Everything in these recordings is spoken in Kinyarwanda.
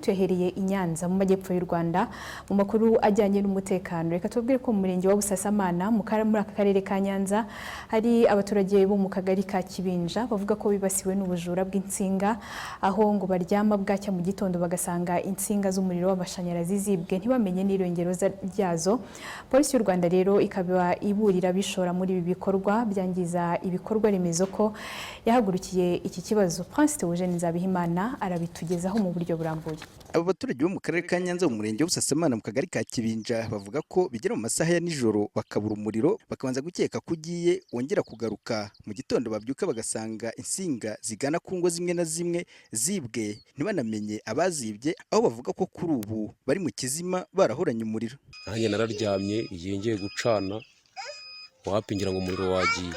tuyahereye i Nyanza mu majyepfo y'u Rwanda mu makuru ajyanye n'umutekano. Reka tubwire ko mu murenge wa Busasamana muri aka karere ka Nyanza hari abaturage bo mu kagari ka Kibinja bavuga ko bibasiwe n'ubujura bw'insinga, aho ngo baryama bwacya mu gitondo bagasanga insinga z'umuriro w'amashanyarazi zibwe ntibamenye n'irengero ryazo. Polisi y'u Rwanda rero ikaba iburira bishora muri ibi bikorwa byangiza ibikorwa remezo ko yahagurukiye iki kibazo. Prince Theogene Nzabihimana arabitugezaho mu buryo burambuye. Aba baturage bo mu karere ka Nyanza mu murenge wa Busasamana mu kagari ka Kibinja bavuga ko bigera mu masaha ya nijoro bakabura umuriro, bakabanza gukeka ko ugiye wongera kugaruka. Mu gitondo babyuka bagasanga insinga zigana ku ngo zimwe na zimwe zibwe ntibanamenye abazibye, aho bavuga ko kuri ubu bari mu kizima barahoranye umuriro. Nanjye nararyamye igihe ngiye gucana wapingira ngo umuriro wagiye,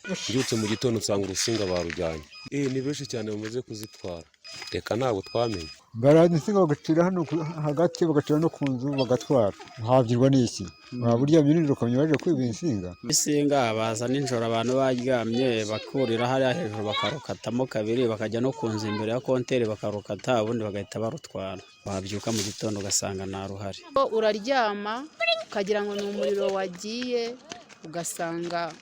mbyutse mu gitondo nsanga urusinga barujyanye. Ni benshi cyane bamaze kuzitwara, reka ntabwo twamenye. Barana insinga bagacira hano hagati bagacira no ku nzu bagatwara. Habyirwa n'iki? Burya biniriro kamye baje kwiba insinga. Insinga baza nijoro abantu baryamye bakurira hariya hejuru bakarukatamo kabiri bakajya no ku nzu imbere ya kontere bakarukata ubundi bagahita barutwara. Wabyuka mu gitondo ugasanga nta ruhari. Uraryama ukagira ngo ni umuriro wagiye ugasanga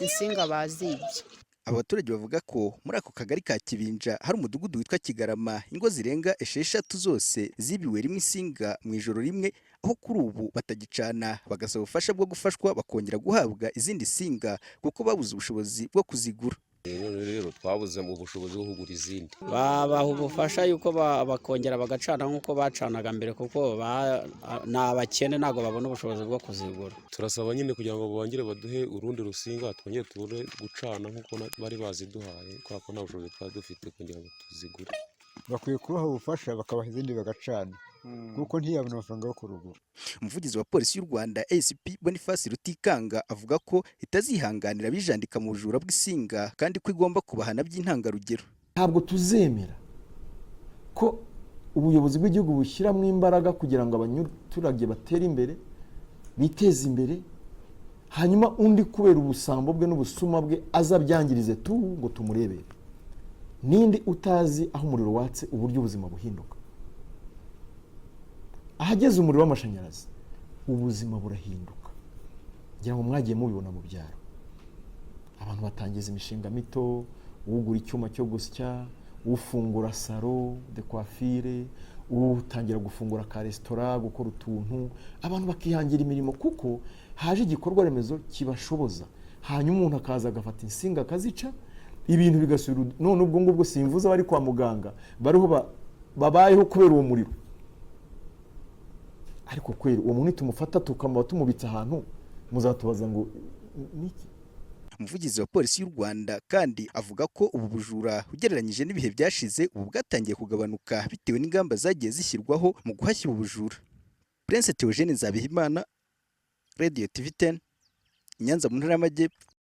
insinga bazibye. Abaturage bavuga ko muri ako kagari ka Kibinja hari umudugudu witwa Kigarama, ingo zirenga 6 zose zibiwe rimwe insinga mu ijoro rimwe, aho kuri ubu batagicana bagasaba ubufasha bwo gufashwa bakongera guhabwa izindi singa kuko babuze ubushobozi bwo kuzigura. Rero twabuze mu bushobozi bwo kugura izindi. Babaha ubufasha yuko bakongera bagacana nk'uko bacanaga mbere kuko n'abakene ntabwo babona ubushobozi bwo kuzigura. Turasaba nyine kugira ngo bongere baduhe urundi rusinga twongere tubone gucana nk'uko bari baziduhaye, kubera ko nta bushobozi twari dufite kugira ngo tuzigure. Bakwiye kubaha ubufasha bakabaha izindi bagacana kuko ntiyabona amafaranga yo kurugura. Umuvugizi wa polisi y'u Rwanda ACP Boniface Rutikanga avuga ko itazihanganira bijandika mu bujura bw'isinga kandi ko igomba kubahana by'intangarugero. Ntabwo tuzemera ko ubuyobozi bw'igihugu bushyiramo imbaraga kugira ngo abaturage batere imbere biteze imbere, hanyuma undi kubera ubusambo bwe n'ubusuma bwe azabyangirize ngo tumurebere. Nindi utazi aho umuriro watse uburyo ubuzima buhinduka. Ahageze umuriro w'amashanyarazi ubuzima burahinduka. Ngira ngo mwagiye mubibona mu byaro. Abantu batangiza imishinga mito, ugura icyuma cyo gusya, ufungura salo de coiffure, utangira gufungura ka restaurant, gukora utuntu, abantu bakihangira imirimo kuko haje igikorwa remezo kibashoboza. Hanyuma umuntu akaza agafata insinga akazica, ibintu bigasubira. None ubwo ngubwo simvuza bari kwa muganga bariho babayeho kubera uwo muriro. Ariko kweri uwo muntu tumufata tukamaba tumubitsa ahantu muzatubaza ngo niki. Umuvugizi wa polisi y'u Rwanda kandi avuga ko ubu bujura ugereranyije n'ibihe byashize ubu bwatangiye kugabanuka bitewe n'ingamba zagiye zishyirwaho mu guhashya ubu bujura. Prince Theogene Nzabihimana, Radio TV10, Nyanza mu ntara y'Amajyepfo.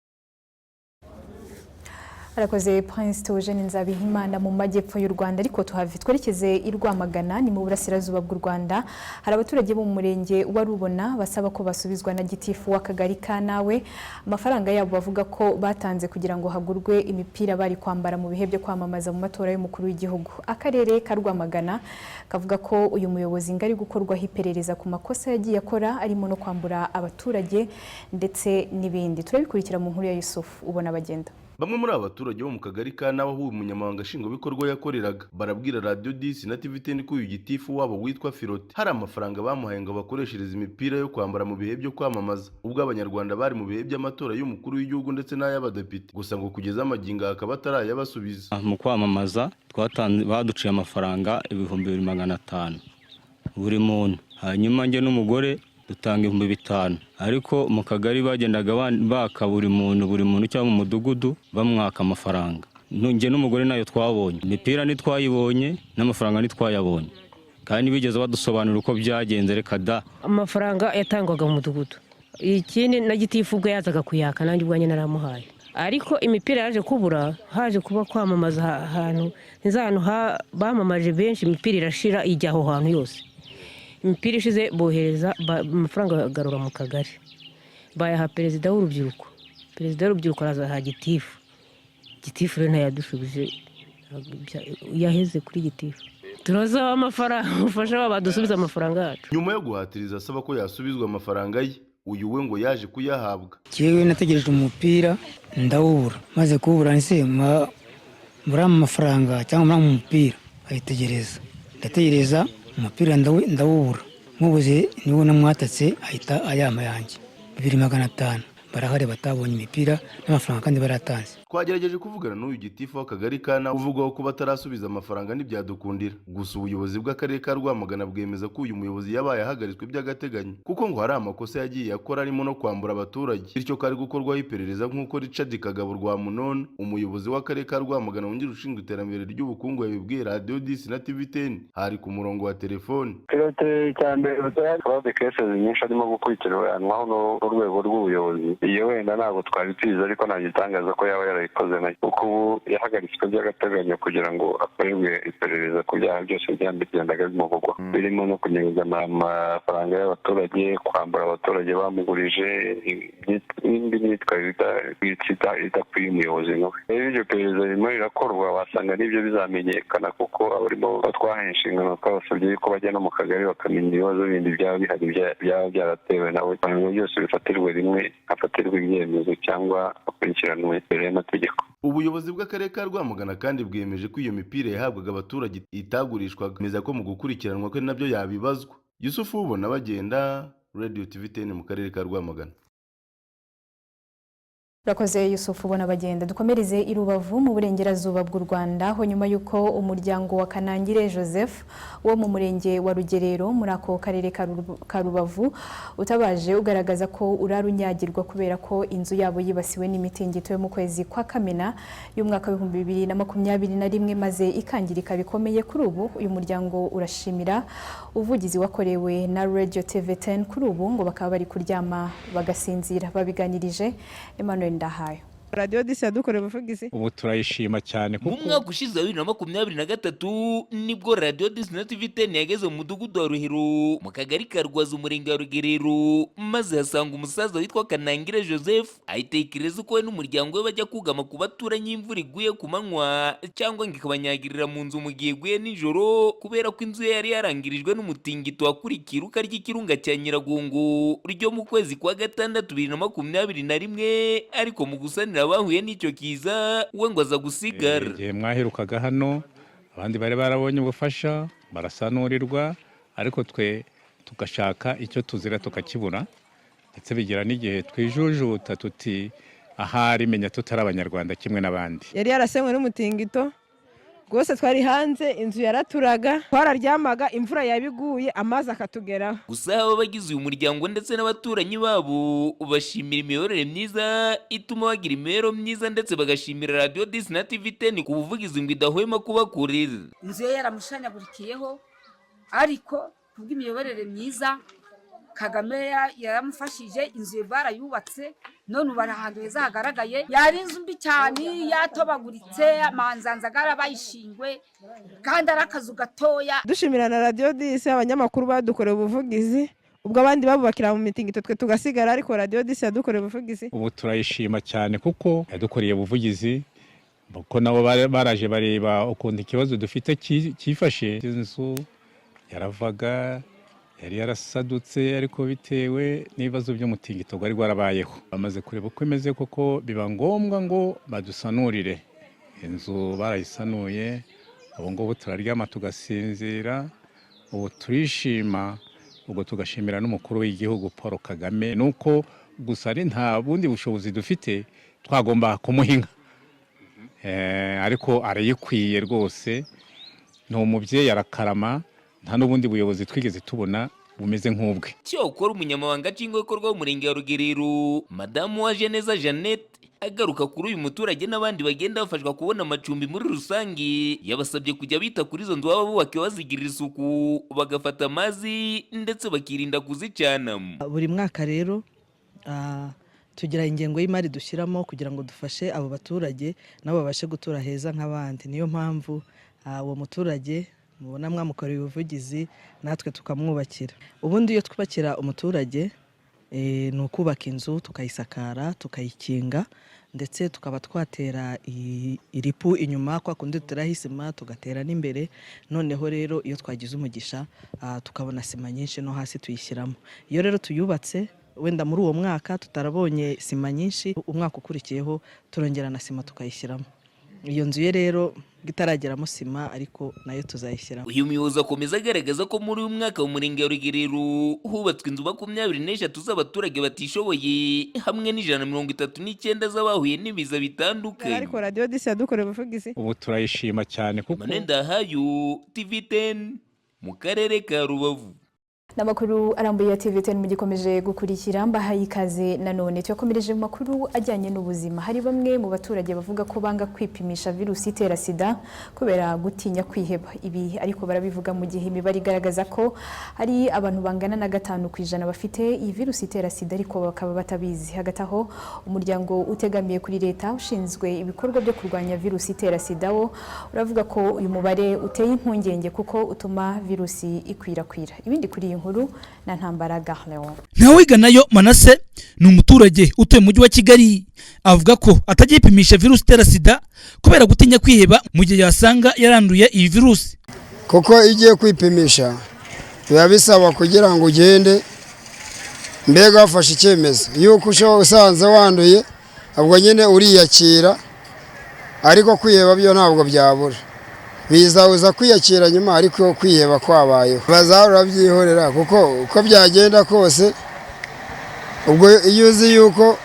Arakoze Prince Theogene Nzabihimana mu majyepfo y'u Rwanda. Ariko twerekeze i Rwamagana ni mu burasirazuba bw'u Rwanda. Hari abaturage bo mu murenge wa Rubona basaba ko basubizwa na gitifu w'akagari ka Nawe amafaranga yabo bavuga ko batanze kugira ngo hagurwe imipira bari kwambara mu bihe byo kwamamaza mu matora y'umukuru w'igihugu. Akarere ka Rwamagana kavuga ko uyu muyobozi ngari gukorwaho iperereza ku makosa yagiye akora arimo no kwambura abaturage ndetse n'ibindi. Turabikurikira mu nkuru ya Yusuf ubona bagenda. Bamwe muri abaturage bo mu kagari ka Nawe aho umunyamabanga nshingwabikorwa yakoreraga barabwira Radio 10 na TV10 ko uyu gitifu wabo witwa Filote hari amafaranga bamuhaye ngo bakoreshereze imipira yo kwambara mu bihe byo kwamamaza ubwo abanyarwanda bari mu bihe by'amatora y'umukuru w'igihugu ndetse n'ay'abadepite, gusa ngo kugeza amagingo akaba atarayabasubiza. Mu kwamamaza baduciye amafaranga 2500 buri muntu, hanyuma njye n'umugore dutanga 5000, ariko mu kagari bagendaga baka buri muntu cyangwa mu mudugudu bamwaka amafaranga. Nje n'umugore nayo twabonye imipira nitwayibonye n'amafaranga nitwayabonye, kandi bigeze badusobanura uko byagenze. Reka da amafaranga yatangwaga mu mudugudu, ikindi na gitifu ubwo yazaga kuyaka nanjye ubwanye naramuhaye, ariko imipira yaje kubura, haje kuba kwamamaza ahantu nizantu bamamaje benshi, imipira irashira ijya aho hantu yose. Imipira ishize bohereza amafaranga agarura mu kagari bayaha perezida w'urubyiruko. Perezida w'urubyiruko arazaha gitifu rero ntayadusubije, yaheze kuri gitifu. turasaba amafaranga ufasha badusubiza amafaranga yacu. Nyuma yo guhatiriza asaba ko yasubizwa amafaranga ye, uyu we ngo yaje kuyahabwa. Jewe nategereje umupira ndawubura, maze kuwubura nse muri amafaranga cyangwa muri umupira ayitegereza, ndategereza umupira ndawubura, mubuze niwo namwatatse ahita ayama yanjye 2500 barahari batabonye imipira n'amafaranga kandi baratanze. Twagerageje kuvugana n'uyu gitifu w'akagari kana uvugaho ko batarasubiza amafaranga n'ibyadukundira, gusa ubuyobozi bw'akarere ka Rwamagana bwemeza ko uyu muyobozi yabaye ahagaritswe by'agateganyo kuko ngo hari amakosa yagiye akora arimo no kwambura abaturage, bityo kari gukorwaho iperereza nk'uko Richard Kagabo Rwamunono umuyobozi w'akarere ka Rwamagana wungirije ushinzwe iterambere ry'ubukungu yabibwiye Radio 10 na TV10 hari ku murongo wa telefone. Pilote cyambere twabwe cases nyinshi arimo gukurikiranwaho n'urwego rw'ubuyobozi, iyo wenda ntabwo twari tuzi ariko nagitangaza ko yaba yarayikoze nayo kuko ubu yahagaritswe by'agateganyo kugira ngo akorerwe iperereza ku byaha byose byendaga bimuvugwa, birimo no kunyereza amafaranga y'abaturage, kwambura abaturage bamugurije n'indi myitwarire idakwiye umuyobozi nawe. Rero iryo perereza ririmo rirakorwa, wasanga n'ibyo bizamenyekana kuko abarimo batwaha inshingano twabasabye ko bajya no mu kagari bakamenya ibibazo bindi byaba bihari byaba byaratewe nawe, ibintu byose bifatirwe rimwe, hafatirwa ibyemezo cyangwa akurikiranwe imbere y'amategeko. Ubuyobozi bw'akarere ka Rwamagana kandi bwemeje ko iyo mipira yahabwaga abaturage itagurishwaga, meza ko mu gukurikiranwa ko nabyo yabibazwa. Yusufu ubona bagenda, Radio TV10 mu karere ka Rwamagana. Urakoze Yusufu ubona bagenda. Dukomereze i Rubavu mu burengerazuba bw'u Rwanda, aho nyuma yuko umuryango wa Kanangire Joseph wo mu murenge wa Rugerero muri ako karere ka Rubavu utabaje ugaragaza ko urarunyagirwa kubera ko inzu yabo yibasiwe n'imitingito yo mu kwezi kwa Kamena y'umwaka wa 2021 maze ikangirika bikomeye. Kuri ubu uyu muryango urashimira uvugizi wakorewe na Radio TV10, kuri ubu ngo bakaba bari kuryama bagasinzira. Babiganirije Emmanuel Ndahayo. Radio 10 yadukoreye ubuvugizi. Ubu turayishima cyane kuko mu mwaka ushize 2023 nibwo Radio 10 na TV10 yageze mu mudugudu wa Ruhiro mu kagari ka Rwaza umurenge wa Rugerero, maze hasanga umusaza witwa Kanangire Joseph ayitekereza ko we n'umuryango we bajya kugama ku baturanye imvura iguye ku manywa cyangwa ngo ikabanyagirira mu nzu mu gihe guye nijoro, kubera ko inzu ye yari yarangirijwe n'umutingito wakurikiye iruka ry'ikirunga cya Nyiragongo ryo mu kwezi kwa gatandatu 2021, ariko mu gusanira bahuye n'icyo kiza we ngo aza gusigara. Igihe mwaherukaga hano abandi bari barabonye ubufasha barasanurirwa, ariko twe tugashaka icyo tuzira tukakibura, ndetse bigira n'igihe twijujuta tuti ahari menya tutari abanyarwanda kimwe n'abandi. Yari yarasenywe n'umutingito rwose, twari hanze, inzu yaraturaga, twararyamaga, imvura yabiguye, amazi akatugeraho. Gusa abo bagize uyu muryango ndetse n'abaturanyi babo bashimira imiyoborere myiza ituma bagira imibereho myiza, ndetse bagashimira Radio 10 na TV10 ku buvugizi ngo idahwema kubakorera. Inzu ye yaramushanyagurikiyeho, ariko kubw'imiyoborere myiza Kagame yaramufashije, inzu barayubatse, none ubara ahantu heza hagaragaye. Yari inzu mbi cyane yatobaguritse, amanzanza garabayishingwe kandi ari akazu gatoya. Dushimira na Radio 10 abanyamakuru badukoreye ubuvugizi, ubwo abandi babubakira mu mitingito twe tugasigara, ariko Radio 10 yadukoreye ubuvugizi. Ubu turayishima cyane kuko yadukoreye ubuvugizi, kuko nabo baraje bareba ukuntu ikibazo dufite cyifashe. Inzu yaravaga, yari yarasadutse, ariko bitewe n'ibibazo by'umutingito gwari gwarabayeho, bamaze kureba uko imeze koko biba ngombwa ngo badusanurire. Inzu barayisanuye, ubu ngubu turaryama tugasinzira, ubu turishima, ubwo tugashimira n'umukuru w'igihugu Paul Kagame, nuko gusa ari nta bundi bushobozi dufite twagomba kumuhinga, ariko arayikwiye rwose, ni umubyeyi arakarama, nta n'ubundi buyobozi twigeze tubona bumeze nk'ubwe. Cyokora umunyamabanga nshingwabikorwa w'umurenge wa Rugerero Madamu wa Jeneza Jeannette agaruka kuri uyu muturage n'abandi bagenda bafashwa kubona amacumbi muri rusange, yabasabye kujya bita kuri izo nzu baba bubake bazigirira isuku, bagafata amazi ndetse bakirinda kuzicanamo. Buri mwaka rero tugira ingengo y'imari dushyiramo kugira ngo dufashe abo baturage nabo babashe gutura heza nk'abandi. Niyo mpamvu uwo muturage mubona mwamukoreye ubuvugizi natwe tukamwubakira. Ubundi iyo twubakira umuturage ni ukubaka inzu tukayisakara tukayikinga, ndetse tukaba twatera iripu inyuma kwa kundi duteraho isima tugatera n'imbere, noneho rero iyo twagize umugisha tukabona sima nyinshi no hasi tuyishyiramo. Iyo rero tuyubatse wenda muri uwo mwaka tutarabonye sima nyinshi, umwaka ukurikiyeho turongera na sima tukayishyiramo. Iyo nzu ye rero itarageramo sima ariko nayo tuzayishyiramo. Uyu muyobozi akomeza agaragaza ko muri uyu mwaka mu murenge wa Rugerero hubatswe inzu 23 z'abaturage batishoboye hamwe n'139 z'abahuye n'ibiza bitandukanye. Ariko Radio 10 yadukoreye ubuvugizi. Ubu turayishima cyane kuko Manenda hayo TV10 mu karere ka Rubavu. Namakuru arambuye ya TV10 mugikomeje gukurikira mbahaye ikaze nanone twakomereje mu makuru ajyanye n'ubuzima. Hari bamwe mu baturage bavuga ko banga kwipimisha virusi itera sida kubera gutinya kwiheba. Ibi ariko barabivuga mu gihe imibare igaragaza ko hari abantu bangana na 5% bafite iyi virusi itera sida ariko bakaba batabizi. Hagati aho umuryango utegamiye kuri leta ushinzwe ibikorwa byo kurwanya virusi itera sida wo uravuga ko uyu mubare uteye impungenge kuko utuma virusi ikwirakwira. Ibindi kuri nkuru na Ntambara Garleon. Ntawiga nayo Manase ni umuturage utuye mu mujyi wa Kigali, avuga ko atagipimisha virusi itera sida kubera gutinya kwiheba mu gihe yasanga yaranduye iyi virusi. Kuko igiye kwipimisha biba bisaba kugira ngo ugende mbega wafashe icyemezo yuko usanze wanduye ahubwo nyine uriyakira, ariko kwiheba byo ntabwo byabura. Bizabuza kwiyakira nyuma ariko kwiheba kwabayeho. Bazahora byihorera kuko uko byagenda kose ubwo iyo uzi yuko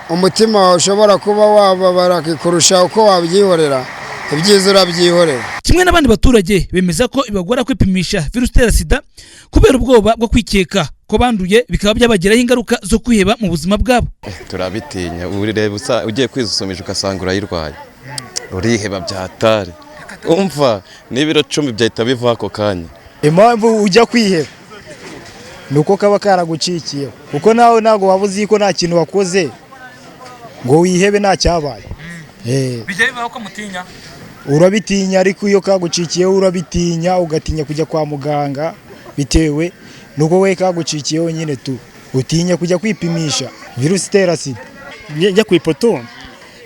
umutima wawe ushobora kuba wababara kurusha uko wabyihorera, ibyiza urabyihorera. Kimwe n'abandi baturage bemeza ko ibagora kwipimisha virusi itera sida kubera ubwoba bwo kwikeka ko banduye bikaba byabagiraho ingaruka zo kwiheba mu buzima bwabo. Turabitinya, ureba ugiye kwisuzumisha ugasanga urayirwaye, uriheba byatari. Umva n'ibiro 10 byahita biva ako kanya. Impamvu ujya kwiheba nuko kaba karagucikiye, kuko nawe ntago wabuzi ko nta kintu wakoze ngo wihebe nta cyabaye. Bijya bibaho ko mutinya? Urabitinya, ariko iyo kagucikiyeho urabitinya ugatinya kujya kwa muganga bitewe nuko we kagucikiyeho nyine tu utinya kujya kwipimisha virusi itera sida. Njya ku ipoto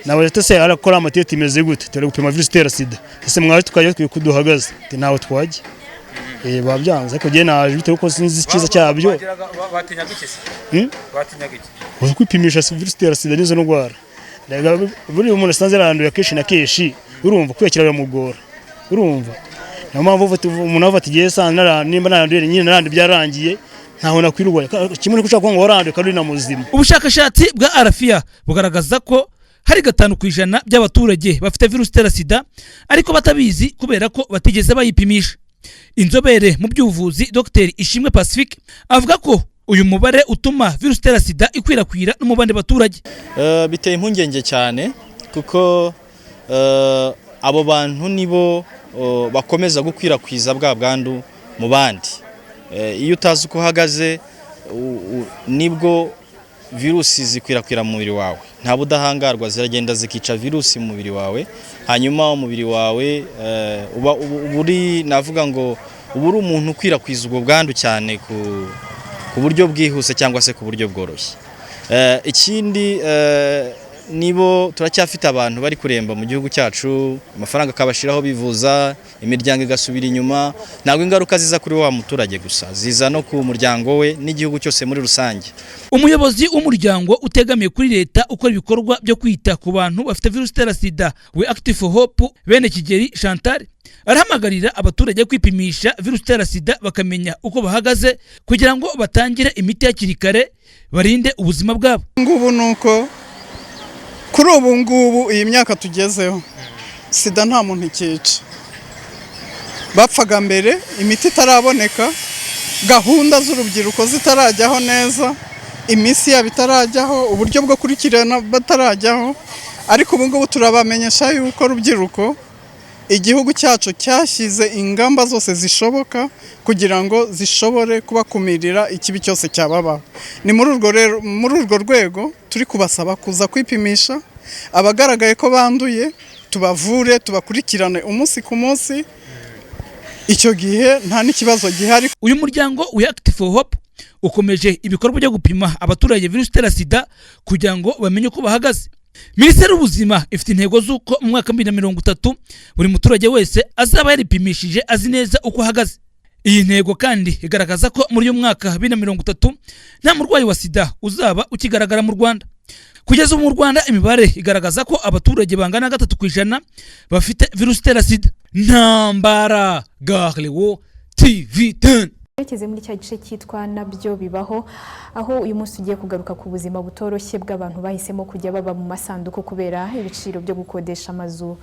nawe tese arakora amatete imeze gute tore gupima virusi itera sida, ese mwaje tukaje kuduhagaze nawe twaje babyanze ko je naje bite uko sinzi ikiza cyabyo. Batinya gikese batinya gike uzi kwipimisha virusi itera sida nizo ndwara daga buri umuntu sanze randuye keshi na keshi, urumva kwekira biramugora, urumva na mpamvu umuntu afata igihe sana nimba naranduye nyine narandi byarangiye ntaho nakwirwaye kimwe no kushaka ngo waranduye kandi na muzima. Ubushakashatsi bwa Arafia bugaragaza ko hari 5% by'abaturage bafite virusi itera sida ariko batabizi kubera ko batigeze bayipimisha. Inzobere mu by'ubuvuzi Dr Ishimwe Pacifique avuga ko uyu mubare utuma virusi itera sida ikwirakwira no mu bandi baturage. Biteye impungenge cyane kuko abo bantu nibo bakomeza gukwirakwiza bwa bwandu mu bandi. Iyo utazi uko uhagaze nibwo virusi zikwirakwira mu mubiri wawe, nta budahangarwa ziragenda zikica virusi mu mubiri wawe, hanyuma umubiri wawe uba uri navuga ngo uba uri umuntu ukwirakwiza ubwo bwandu cyane ku buryo bwihuse cyangwa se ku buryo bworoshye. Ikindi nibo turacyafite abantu bari kuremba mu gihugu cyacu, amafaranga akabashiraho bivuza, imiryango igasubira inyuma. Ntabwo ingaruka ziza kuri wa muturage gusa, ziza no ku muryango we n'igihugu cyose muri rusange. Umuyobozi w'umuryango utegamiye kuri leta ukora ibikorwa byo kwita ku bantu bafite virusi itera sida we Active Hope bene Kigeri Chantal arahamagarira abaturage kwipimisha virusi itera sida bakamenya uko bahagaze kugira ngo batangire imiti hakiri kare barinde ubuzima bwabo. Ngubu nuko kuri ubu ngubu iyi myaka tugezeho sida nta muntu ikica. Bapfaga mbere imiti itaraboneka, gahunda z'urubyiruko zitarajyaho neza, imisi yabo itarajyaho, uburyo bwo kurikirana batarajyaho, ariko ubu ngubu turabamenyesha yuko rubyiruko igihugu cyacu cyashyize ingamba zose zishoboka kugira ngo zishobore kubakumirira ikibi cyose cyababaho. Ni muri urwo rwego turi kubasaba kuza kwipimisha, abagaragaye ko banduye tubavure, tubakurikirane umunsi ku munsi, icyo gihe nta n'ikibazo gihari. Uyu muryango we Active Hope ukomeje ibikorwa byo gupima abaturage virusi itera sida kugira ngo bamenye uko bahagaze. Minisiteri y'Ubuzima ifite intego z'uko mu mwaka 2030 buri muturage wese azaba yaripimishije azi neza uko ahagaze. Iyi ntego kandi igaragaza ko muri uyu mwaka 2030 nta murwayi wa sida uzaba ukigaragara mu Rwanda. Kugeza mu Rwanda imibare igaragaza ko abaturage bangana 3% bafite virusi itera sida. Ntambara Garlewo TV10. Rekeze muri cya gice cyitwa nabyo bibaho, aho uyu munsi ugiye kugaruka ku buzima butoroshye bw'abantu bahisemo kujya baba mu masanduku kubera ibiciro byo gukodesha amazu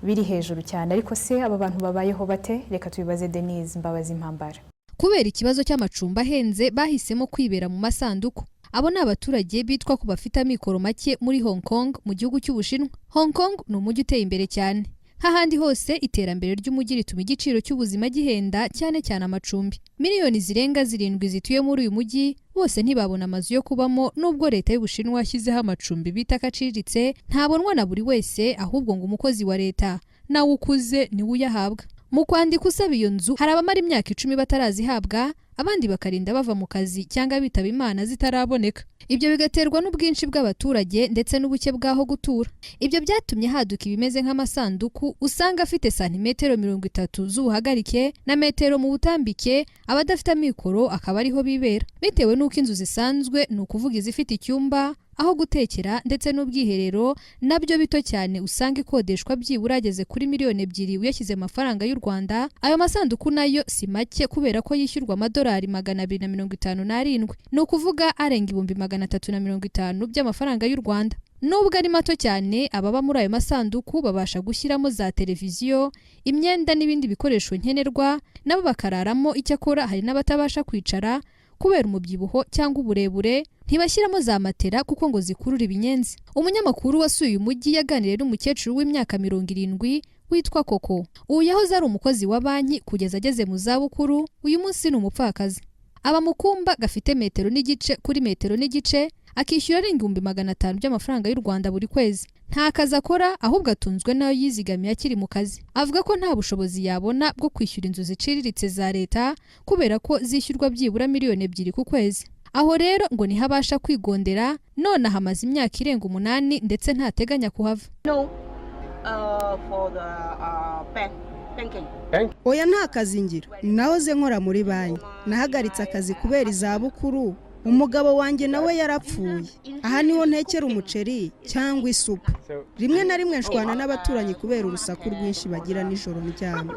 biri hejuru cyane. Ariko se aba bantu babayeho bate? Reka tubibaze Denise Mbabazi Mpambara. Kubera ikibazo cy'amacumbi ahenze bahisemo kwibera mu masanduku. Abo ni abaturage bitwa ku bafite amikoro make muri Hong Kong mu gihugu cy'Ubushinwa. Hong Kong ni umujyi uteye imbere cyane. Hahandi hose iterambere ry'umujyi rituma igiciro cy'ubuzima gihenda cyane cyane amacumbi. Miliyoni zirenga 7 zituye muri uyu mujyi bose ntibabona amazu yo kubamo, nubwo leta y'Ubushinwa yashyizeho amacumbi bita kaciriritse ntabonwa na buri wese, ahubwo ngo umukozi wa leta nawe ukuze ni uyahabwa. Mu kwandika usaba iyo nzu hari abamara imyaka 10 batarazihabwa, abandi bakarinda bava mu kazi cyangwa bitaba Imana zitaraboneka. Ibyo bigaterwa n'ubwinshi bw'abaturage ndetse n'ubuke bwaho gutura. Ibyo byatumye haduka ibimeze nk'amasanduku usanga afite santimetero 30 z'ubuhagarike na metero mu butambike, abadafite amikoro akaba ariho bibera. Bitewe n'uko inzu zisanzwe ni ukuvuga izifite icyumba, aho gutekera ndetse n'ubwiherero nabyo bito cyane, usanga ikodeshwa byibura ageze kuri miliyoni 2 uyashyize amafaranga y'u Rwanda. Ayo masanduku nayo si make kubera ko yishyurwa amadolari 257, ni ukuvuga arenga 350 by'amafaranga y'u Rwanda. Nubwo ari mato cyane, ababa muri ayo masanduku babasha gushyiramo za televiziyo, imyenda n'ibindi bikoresho nkenerwa, nabo bakararamo. Icyakora hari n'abatabasha kwicara kubera umubyibuho cyangwa uburebure, ntibashyiramo za matera kuko ngo zikurura ibinyenzi. Umunyamakuru wasuye uyu mujyi yaganiriye n'umukecuru w'imyaka 70 witwa Koko. Uyu yahoze ari umukozi wa banki kugeza ageze mu zabukuru, uyu munsi ni umupfakazi. Aba mu kumba gafite metero n'igice kuri metero n'igice, akishyura arenga 500 by'amafaranga y'u Rwanda buri kwezi. Nta kazi akora, ahubwo atunzwe nayo yizigamiye akiri mu kazi. Avuga ko nta bushobozi yabona bwo kwishyura inzu ziciriritse za leta kubera ko zishyurwa byibura miliyoni 2 ku kwezi. Aho rero ngo niho abasha kwigondera, none hamaze imyaka irenga 8 ndetse ntateganya kuhava. Oya nta kazi ngira, nahoze nkora muri banki, nahagaritse akazi kubera izabukuru. Umugabo wanjye nawe yarapfuye. Aha niho ntekera umuceri cyangwa isupu. Rimwe na rimwe nshwana n'abaturanyi kubera urusaku rwinshi bagira nijoro ndyama.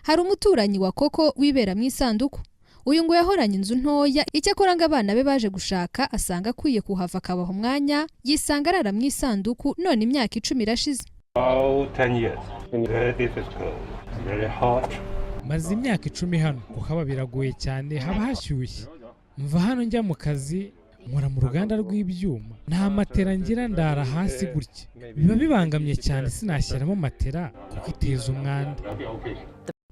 Hari umuturanyi wa Koko wibera mu isanduku. Uyu ngo yahoranye inzu ntoya, icyakora ngo abana be baje gushaka asanga akwiye kuhava akabaho umwanya, yisanga arara mu isanduku. None imyaka 10 irashize. Maze imyaka 10 hano, kuhaba biragoye cyane, haba hashyushye. Mva hano njya mu kazi, nkora mu ruganda rw'ibyuma, nta matera ngira, ndara hasi gutya. Biba bibangamye cyane, sinashyiramo matera kuko iteza umwanda.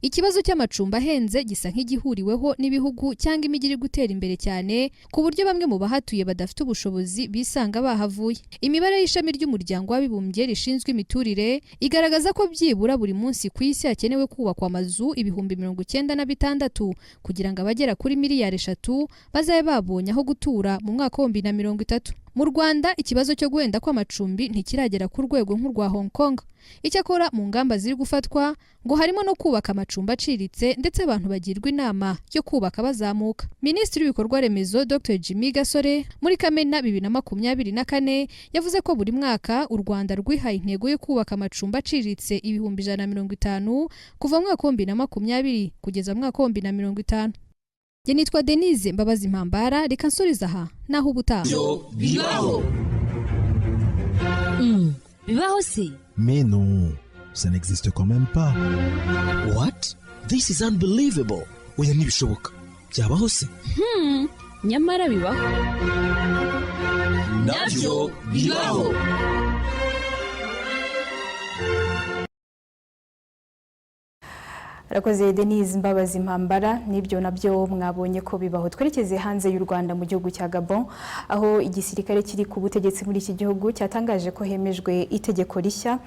Ikibazo cy'amacumbi ahenze gisa nk'igihuriweho n'ibihugu cyangwa imijyi iri gutera imbere cyane, ku buryo bamwe mu bahatuye badafite ubushobozi bisanga bahavuye. Imibare y'ishami ry'umuryango w'abibumbye rishinzwe imiturire igaragaza ko byibura buri munsi ku isi hakenewe kubakwa amazu 96,000 kugira ngo abagera kuri miliyari 3 bazabe babonye aho gutura mu mwaka wa 2030. Mu Rwanda ikibazo cyo guhenda kw'amacumbi ntikiragera ku rwego nk'urwa Hong Kong. Icyakora mu ngamba ziri gufatwa ngo harimo no kubaka amacumbi aciritse, ndetse abantu bagirwa inama yo kubaka bazamuka. Minisitiri w'ibikorwa remezo Dr Jimmy Gasore muri Kamena 2024 yavuze ko buri mwaka u Rwanda rwihaye intego yo kubaka amacumbi aciritse 150 kuva mu mwaka wa 2020 kugeza mu mwaka wa 2050. Je nitwa Denise Mbabazi Mpambara, reka nsuriza aha naho ubutaha. Bibaho. Bibaho si? Mais non, ça n'existe quand même pas. What? This is unbelievable. Oya ntibishoboka. Byabaho se? Nyamara bibaho. Nabyo bibaho. Arakoze Denise Mbabazi Mpambara nibyo nabyo mwabonye ko bibaho. Twerekeze hanze y'u Rwanda mu gihugu cya Gabon aho igisirikare kiri ku butegetsi muri iki gihugu cyatangaje ko hemejwe itegeko rishya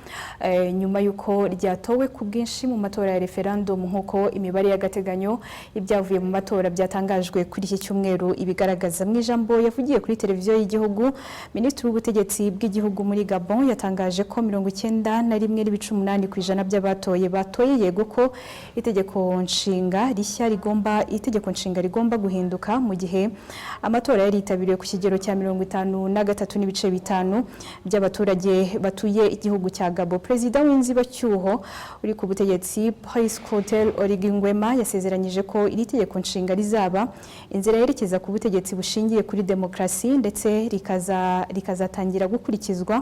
nyuma yuko ryatowe ku bwinshi mu matora ya referendum nkuko imibare y'agateganyo ibyavuye mu matora byatangajwe kuri iki cyumweru ibigaragaza. Mu ijambo yavugiye kuri televiziyo y'igihugu, Minisitiri w'ubutegetsi bw'igihugu muri Gabon yatangaje ko 91.8% by'abatoye batoye yego ko itegeko nshinga rigomba guhinduka mu gihe amatora yari yitabiriwe ku kigero cya 53.5% by'abaturage batuye igihugu cya Gabon. Perezida w'inzibacyuho uri ku butegetsi Brice Clotaire Oligui Nguema yasezeranyije ko iri tegeko nshinga rizaba inzira yerekeza ku butegetsi bushingiye kuri demokrasi ndetse rikazatangira gukurikizwa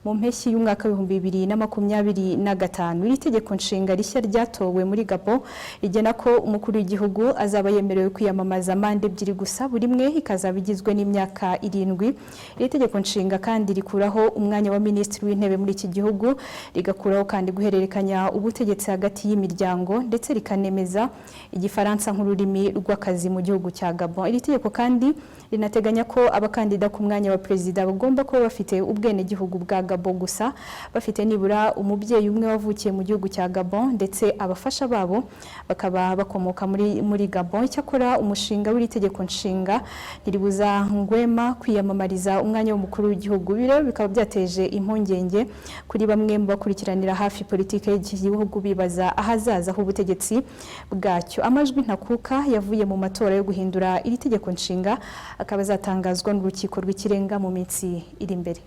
mu mpeshyi y'umwaka wa 2025. Iri tegeko nshinga rishya ryatowe muri Gabon rigena ko umukuru w'igihugu azaba yemerewe kwiyamamaza manda ebyiri gusa, buri imwe ikazaba igizwe n'imyaka 7. Iri tegeko nshinga kandi rikuraho umwanya wa minisitiri w'intebe muri iki gihugu, rigakuraho kandi guhererekanya ubutegetsi hagati y'imiryango ndetse rikanemeza igifaransa nk'ururimi rw'akazi mu gihugu cya Gabon. Iri tegeko kandi rinateganya ko abakandida ku mwanya wa perezida bagomba kuba bafite ubwene gihugu bwa Gabon gusa, bafite nibura umubyeyi umwe wavukiye mu gihugu cya Gabon ndetse abafasha babo bakaba bakomoka muri Gabon. Icyakora umushinga w'iri tegeko nshinga ntiribuza Nguema kwiyamamariza umwanya w'umukuru w'igihugu. Biro bikaba byateje impungenge kuri bamwe mu bakurikiranira hafi politike y'igihugu bibaza ahazaza h'ubutegetsi bwacyo. Amajwi ntakuka yavuye mu matora yo guhindura iri tegeko nshinga akaba azatangazwa n'urukiko rw'ikirenga mu minsi iri imbere.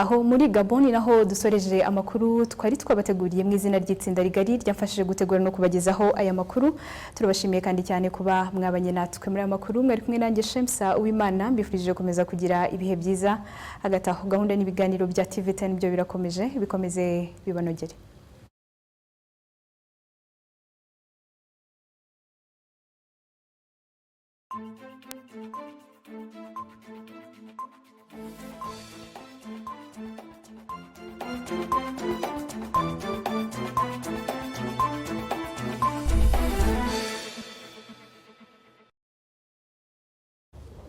Aho muri Gabon naho dusoreje amakuru twari twabateguriye mu izina ry'itsinda rigari ryafashije gutegura no kubagezaho aya makuru. Turabashimiye kandi cyane kuba mwabanye natwe muri aya makuru. Mwari kumwe nanjye Shemsa Uwimana, mbifurije gukomeza kugira ibihe byiza. Hagati aho gahunda n'ibiganiro bya TV10 byo bikomeze bibanogere. Thank you.